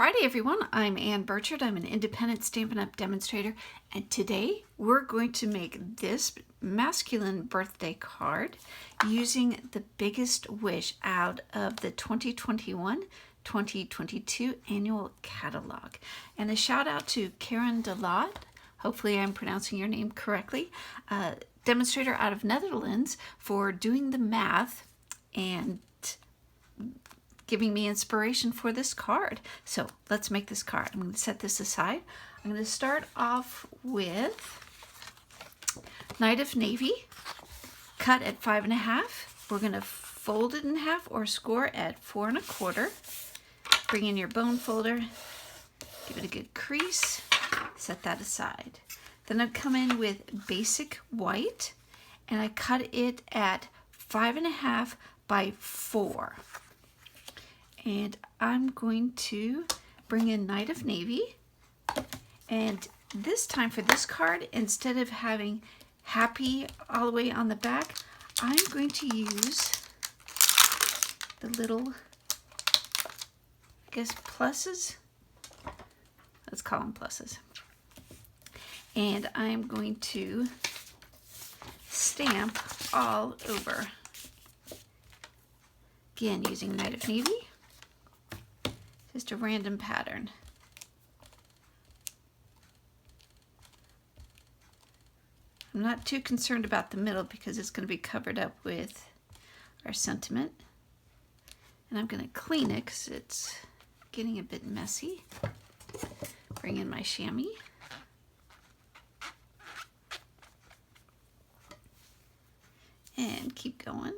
Friday, everyone. I'm Ann Birchard. I'm an independent Stampin' Up! Demonstrator, and today we're going to make this masculine birthday card using the biggest wish out of the 2021-2022 annual catalog. And a shout out to Karin de Laat, hopefully I'm pronouncing your name correctly, demonstrator out of Netherlands, for doing the math and giving me inspiration for this card. So let's make this card. I'm going to set this aside. I'm going to start off with Night of Navy, cut at 5.5. We're going to fold it in half or score at 4 1/4. Bring in your bone folder, give it a good crease, set that aside. Then I've come in with basic white, and I cut it at 5.5 by 4. And I'm going to bring in Night of Navy, and this time for this card, instead of having happy all the way on the back, I'm going to use the little, I guess, pluses. Let's call them pluses. And I'm going to stamp all over. Again, using Night of Navy. Just a random pattern. I'm not too concerned about the middle because it's going to be covered up with our sentiment. And I'm going to clean it because it's getting a bit messy. Bring in my chamois. And keep going.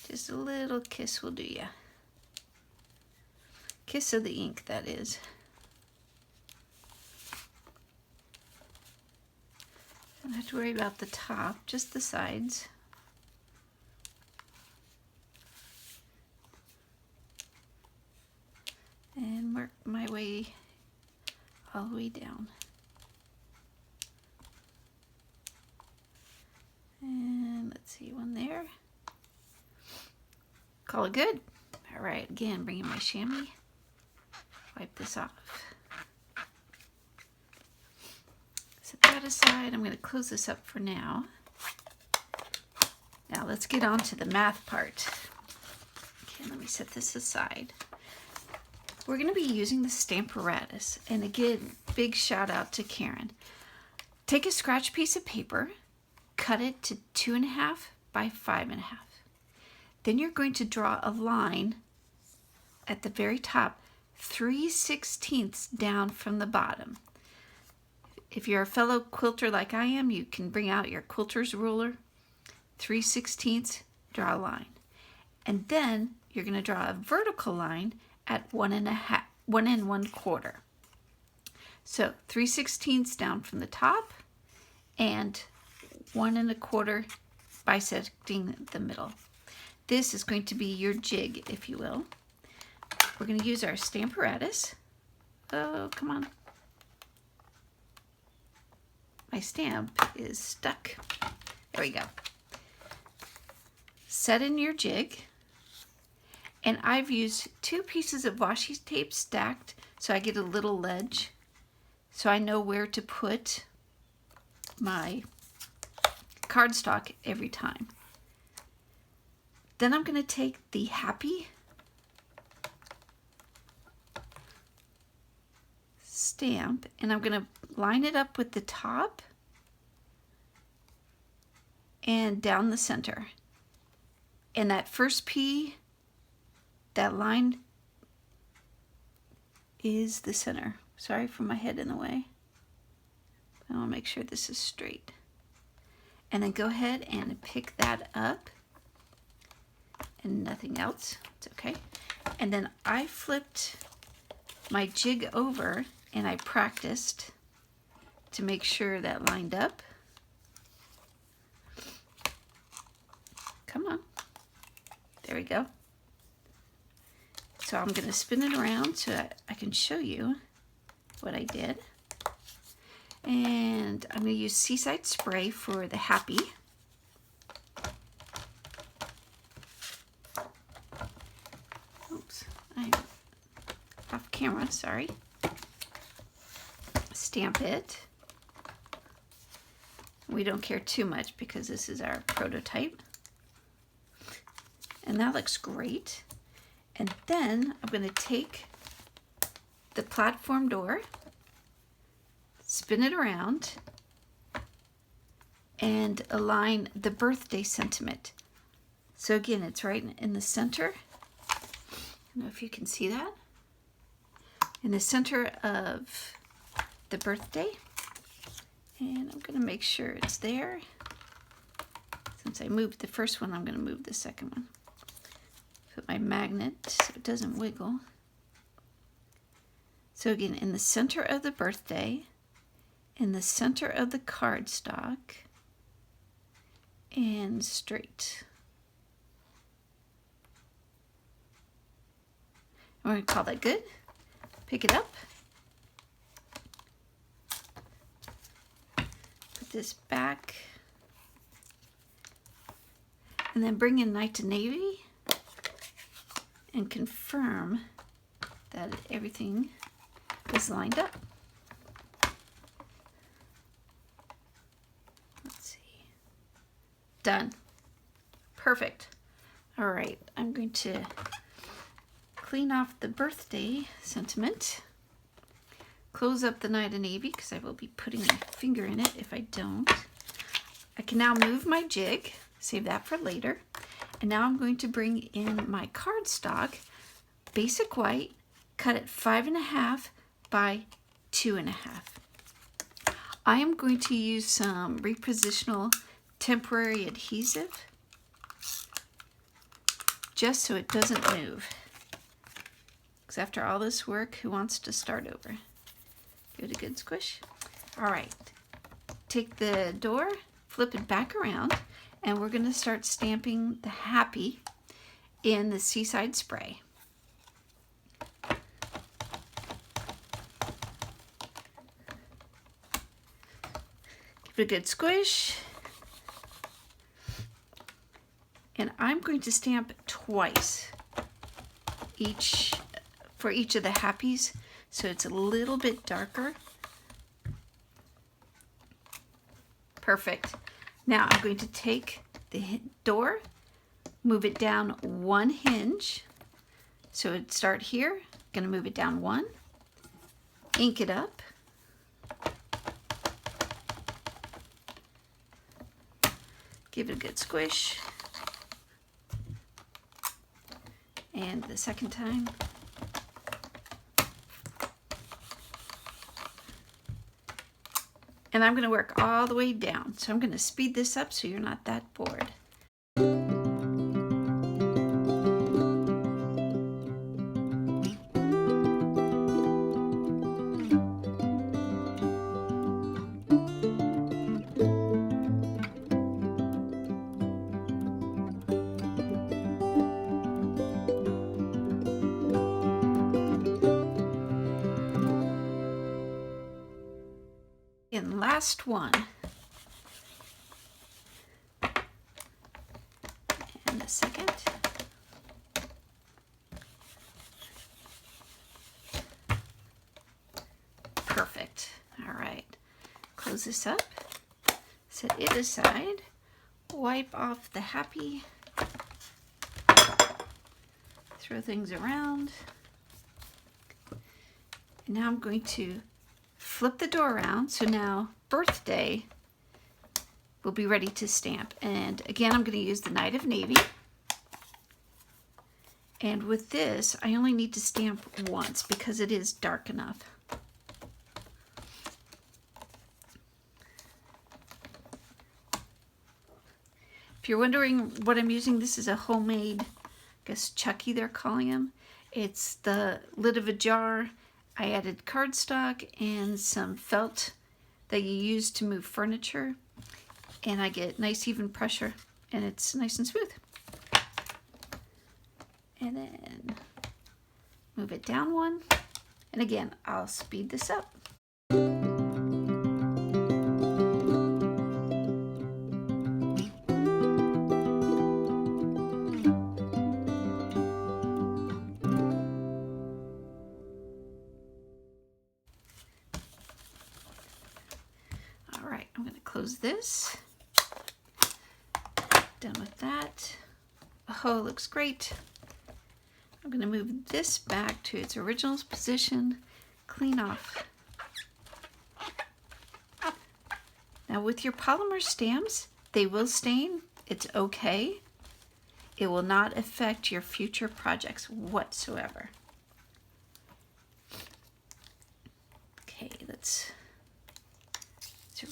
Just a little kiss will do ya. Kiss of the ink, that is. Don't have to worry about the top, just the sides. And work my way all the way down. And let's see, one there. Call it good. All right, again, bring in my chamois. Wipe this off. Set that aside. I'm going to close this up for now. Now let's get on to the math part. Okay, let me set this aside. We're going to be using the Stamparatus. And again, big shout out to Karin. Take a scratch piece of paper, cut it to 2.5 by 5.5. Then you're going to draw a line at the very top, 3/16 down from the bottom. If you're a fellow quilter like I am, you can bring out your quilter's ruler, 3/16, draw a line. And then you're going to draw a vertical line at 1 1/4. So 3/16 down from the top and 1 1/4 bisecting the middle. This is going to be your jig, if you will. We're going to use our Stamparatus. Oh, come on. My stamp is stuck. There we go. Set in your jig. And I've used 2 pieces of washi tape stacked so I get a little ledge, so I know where to put my cardstock every time. Then I'm going to take the happy stamp and I'm going to line it up with the top and down the center. And that first P, that line is the center. Sorry for my head in the way. I want to make sure this is straight. And then go ahead and pick that up. And nothing else, it's okay. And then I flipped my jig over and I practiced to make sure that lined up. Come on, there we go. So I'm gonna spin it around so that I can show you what I did. And I'm gonna use Seaside Spray for the happy. camera, sorry. Stamp it. We don't care too much because this is our prototype. And that looks great. And then I'm going to take the platform door, spin it around, and align the birthday sentiment. So again, it's right in the center. I don't know if you can see that. In the center of the birthday. And I'm going to make sure it's there. Since I moved the first one, I'm going to move the second one. Put my magnet so it doesn't wiggle. So again, in the center of the birthday, in the center of the cardstock, and straight. We're going to call that good. Pick it up. Put this back. And then bring in Night to Navy and confirm that everything is lined up. Let's see. Done. Perfect. All right, I'm going to clean off the birthday sentiment. Close up the Night of Navy because I will be putting my finger in it if I don't. I can now move my jig, save that for later. And now I'm going to bring in my cardstock, basic white, cut it 5.5 by 2.5. I am going to use some repositional temporary adhesive just so it doesn't move. Because after all this work, who wants to start over? Give it a good squish. All right, take the door, flip it back around, and we're going to start stamping the happy in the Seaside Spray. Give it a good squish. And I'm going to stamp twice for each of the happies, so it's a little bit darker. Perfect. Now I'm going to take the door, move it down 1 hinge. So it'd start here, gonna move it down 1, ink it up. Give it a good squish. And the second time. And I'm going to work all the way down. So I'm going to speed this up so you're not that bored. And last one. And the second. Perfect. All right. Close this up. Set it aside. Wipe off the happy. Throw things around. And now I'm going to flip the door around, so now birthday will be ready to stamp. And again, I'm going to use the Night of Navy. And with this, I only need to stamp once because it is dark enough. If you're wondering what I'm using, this is a homemade, I guess Chucky they're calling them. It's the lid of a jar. I added cardstock and some felt that you use to move furniture, and I get nice even pressure, and it's nice and smooth. And then move it down 1, and again, I'll speed this up. this. Done with that. Oh, it looks great. I'm going to move this back to its original position, clean off. Now with your polymer stamps, they will stain. It's okay. It will not affect your future projects whatsoever. Okay, it's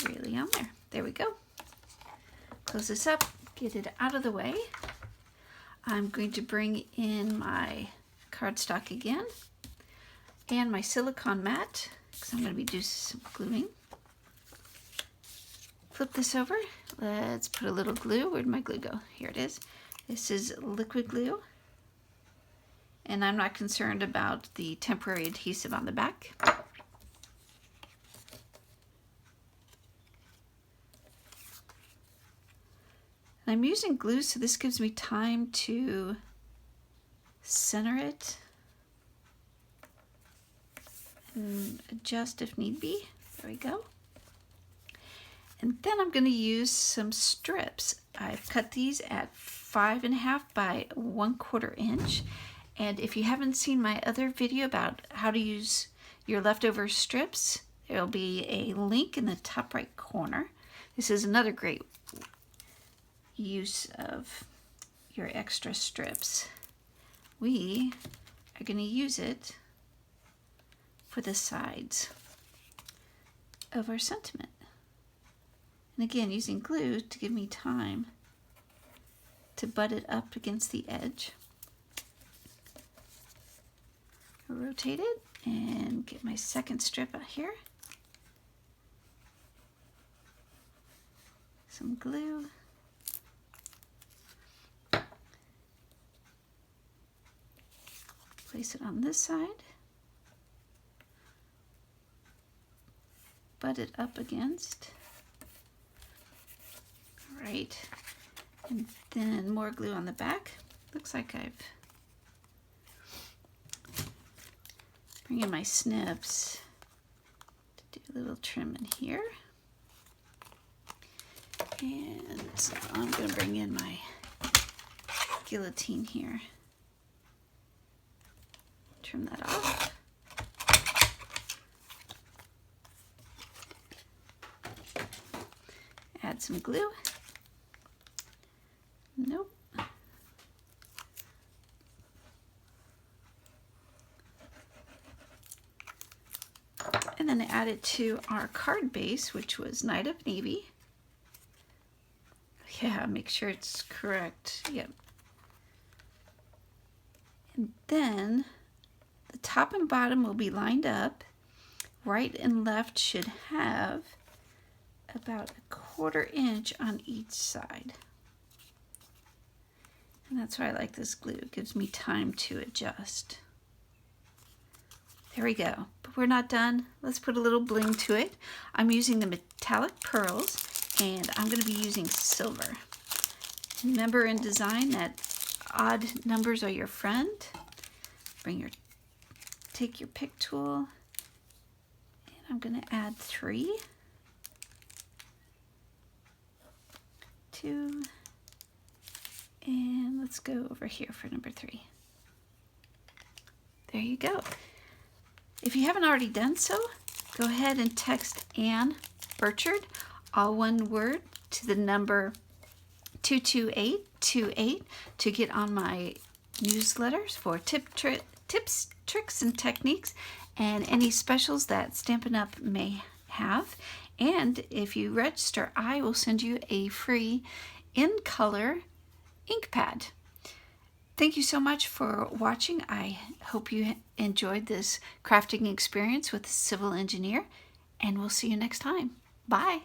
really on there. There we go. Close this up, get it out of the way. I'm going to bring in my cardstock again and my silicone mat because I'm going to be doing some gluing. Flip this over. Let's put a little glue. Where'd my glue go? Here it is. This is liquid glue. And I'm not concerned about the temporary adhesive on the back. And I'm using glue, so this gives me time to center it and adjust if need be. There we go. And then I'm going to use some strips. I've cut these at 5.5 by 1/4 inch. And if you haven't seen my other video about how to use your leftover strips, there'll be a link in the top right corner. This is another great use of your extra strips. We are going to use it for the sides of our sentiment. And again, using glue to give me time to butt it up against the edge. Rotate it and get my second strip out here. Some glue. Place it on this side. Butt it up against. Right, and then more glue on the back. Looks like I've bring in my snips to do a little trim in here. And so I'm going to bring in my guillotine here. Trim that off. Add some glue. Nope. And then add it to our card base, which was Night of Navy. Yeah, make sure it's correct. Yep. And then the top and bottom will be lined up. Right and left should have about 1/4 inch on each side. And that's why I like this glue. It gives me time to adjust. There we go. But we're not done. Let's put a little bling to it. I'm using the metallic pearls, and I'm going to be using silver. Remember in design that odd numbers are your friend. Take your pick tool, and I'm going to add 3, 2, and let's go over here for number 3. There you go. If you haven't already done so, go ahead and text ANNBIRCHARD, all one word, to the number 22828 to get on my newsletters for tips, tricks, and techniques, and any specials that Stampin' Up! May have. And if you register, I will send you a free in-color ink pad. Thank you so much for watching. I hope you enjoyed this crafting experience with a civil engineer, and we'll see you next time. Bye.